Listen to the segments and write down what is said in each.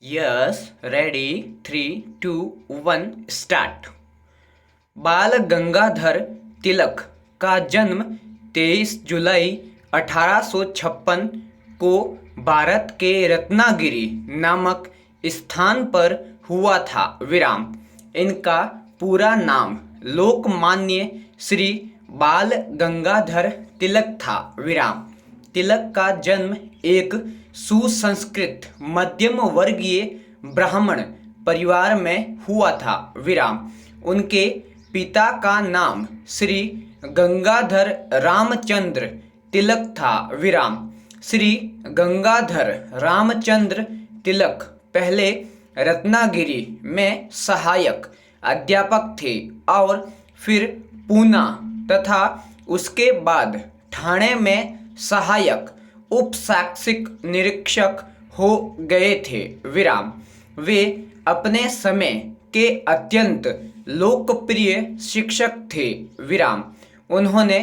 Yes ready 3, 2, 1 start. बाल गंगाधर तिलक का जन्म 23 जुलाई 1856 को भारत के रत्नागिरी नामक स्थान पर हुआ था। इनका पूरा नाम लोकमान्य श्री बाल गंगाधर तिलक था। तिलक का जन्म एक सुसंस्कृत मध्यम वर्गीय ब्राह्मण परिवार में हुआ था। उनके पिता का नाम श्री गंगाधर रामचंद्र तिलक था। श्री गंगाधर रामचंद्र तिलक पहले रत्नागिरी में सहायक अध्यापक थे और फिर पूना तथा उसके बाद ठाणे में सहायक उपशासक निरीक्षक हो गए थे। वे अपने समय के अत्यंत लोकप्रिय शिक्षक थे। उन्होंने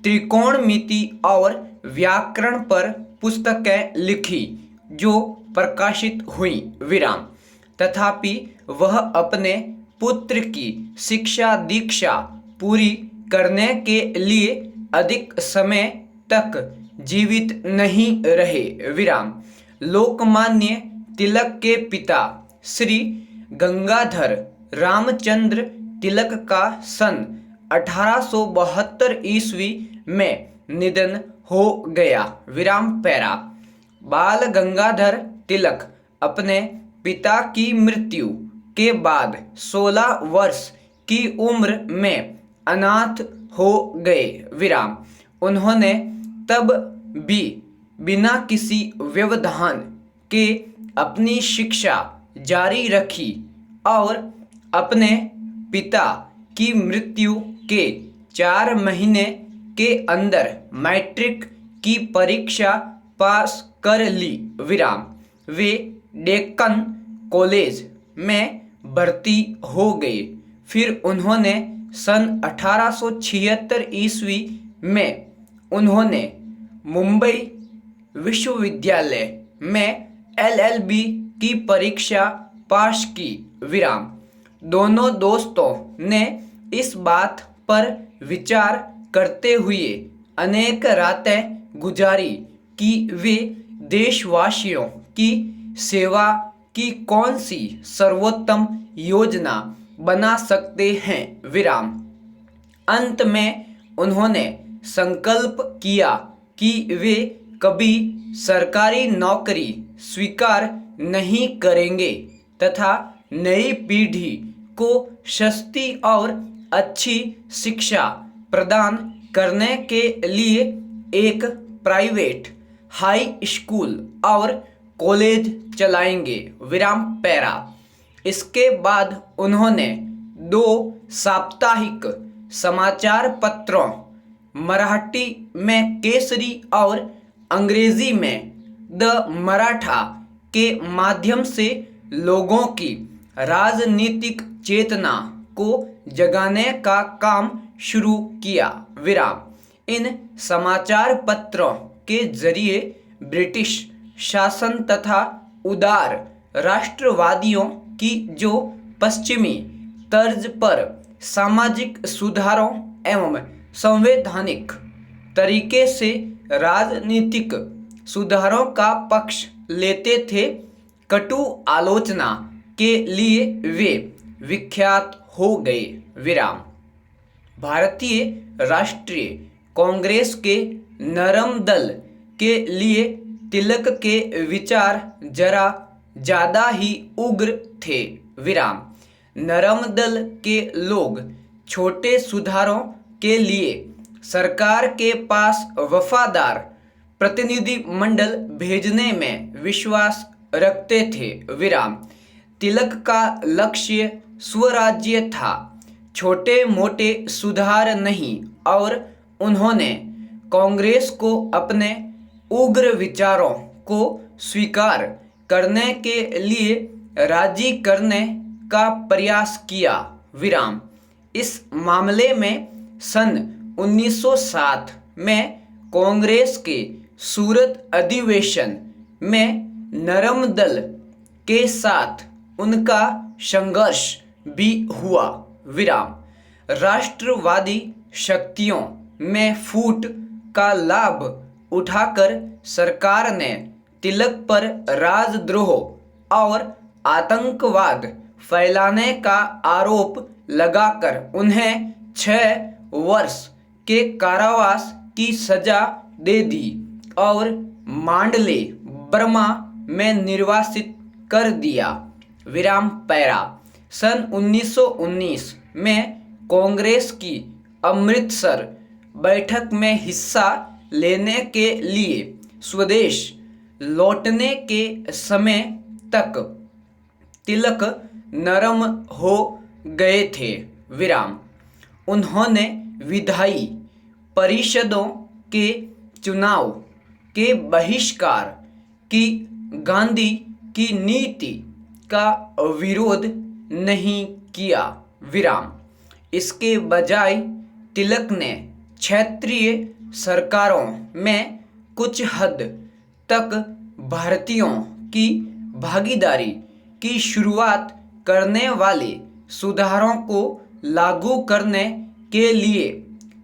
त्रिकोणमिति और व्याकरण पर पुस्तकें लिखी जो प्रकाशित हुई। तथापि वह अपने पुत्र की शिक्षा दीक्षा पूरी करने के लिए अधिक समय तक जीवित नहीं रहे। लोकमान्य तिलक के पिता श्री गंगाधर रामचंद्र तिलक का सन 1872 ईस्वी में निधन हो गया। बाल गंगाधर तिलक अपने पिता की मृत्यु के बाद 16 वर्ष की उम्र में अनाथ हो गए। उन्होंने तब भी बिना किसी व्यवधान के अपनी शिक्षा जारी रखी और अपने पिता की मृत्यु के 4 महीने के अंदर मैट्रिक की परीक्षा पास कर ली। वे डेक्कन कॉलेज में भर्ती हो गए। फिर उन्होंने सन 1876 ईस्वी में उन्होंने मुंबई विश्वविद्यालय में LLB की परीक्षा पास की। दोनों दोस्तों ने इस बात पर विचार करते हुए अनेक रातें गुजारी कि वे देशवासियों की सेवा की कौन सी सर्वोत्तम योजना बना सकते हैं। अंत में उन्होंने संकल्प किया कि वे कभी सरकारी नौकरी स्वीकार नहीं करेंगे तथा नई पीढ़ी को सस्ती और अच्छी शिक्षा प्रदान करने के लिए एक प्राइवेट हाई स्कूल और कॉलेज चलाएंगे। इसके बाद उन्होंने 2 साप्ताहिक समाचार पत्रों मराठी में केसरी और अंग्रेजी में द मराठा के माध्यम से लोगों की राजनीतिक चेतना को जगाने का काम शुरू किया। इन समाचार पत्रों के जरिए ब्रिटिश शासन तथा उदार राष्ट्रवादियों की जो पश्चिमी तर्ज पर सामाजिक सुधारों एवं संवैधानिक तरीके से राजनीतिक सुधारों का पक्ष लेते थे, कटु आलोचना के लिए वे विख्यात हो गए। भारतीय राष्ट्रीय कांग्रेस के नरम दल के लिए तिलक के विचार जरा ज़्यादा ही उग्र थे। नरम दल के लोग छोटे सुधारों के लिए सरकार के पास वफादार प्रतिनिधि मंडल भेजने में विश्वास रखते थे। तिलक का लक्ष्य स्वराज्य था, छोटे मोटे सुधार नहीं, और उन्होंने कांग्रेस को अपने उग्र विचारों को स्वीकार करने के लिए राजी करने का प्रयास किया। इस मामले में सन 1907 में कांग्रेस के सूरत अधिवेशन में नरम दल के साथ उनका संघर्ष भी हुआ। विराम। राष्ट्रवादी शक्तियों में फूट का लाभ उठाकर सरकार ने तिलक पर राजद्रोह और आतंकवाद फैलाने का आरोप लगाकर उन्हें 6 वर्ष के कारावास की सजा दे दी और मांडले बर्मा में निर्वासित कर दिया। विराम पैरा। सन 1919 में कांग्रेस की अमृतसर बैठक में हिस्सा लेने के लिए स्वदेश लौटने के समय तक तिलक नरम हो गए थे। विराम। उन्होंने विधायी परिषदों के चुनाव के बहिष्कार की गांधी की नीति का विरोध नहीं किया। विराम। इसके बजाय तिलक ने क्षेत्रीय सरकारों में कुछ हद तक भारतीयों की भागीदारी की शुरुआत करने वाले सुधारों को लागू करने के लिए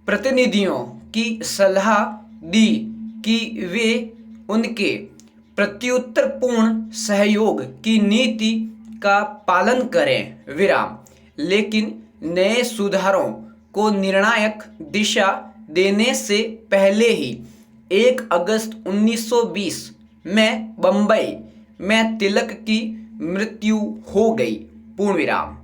प्रतिनिधियों की सलाह दी कि वे उनके प्रत्युत्तरपूर्ण सहयोग की नीति का पालन करें। विराम। लेकिन नए सुधारों को निर्णायक दिशा देने से पहले ही 1 अगस्त 1920 में बंबई में तिलक की मृत्यु हो गई। पूर्ण विराम।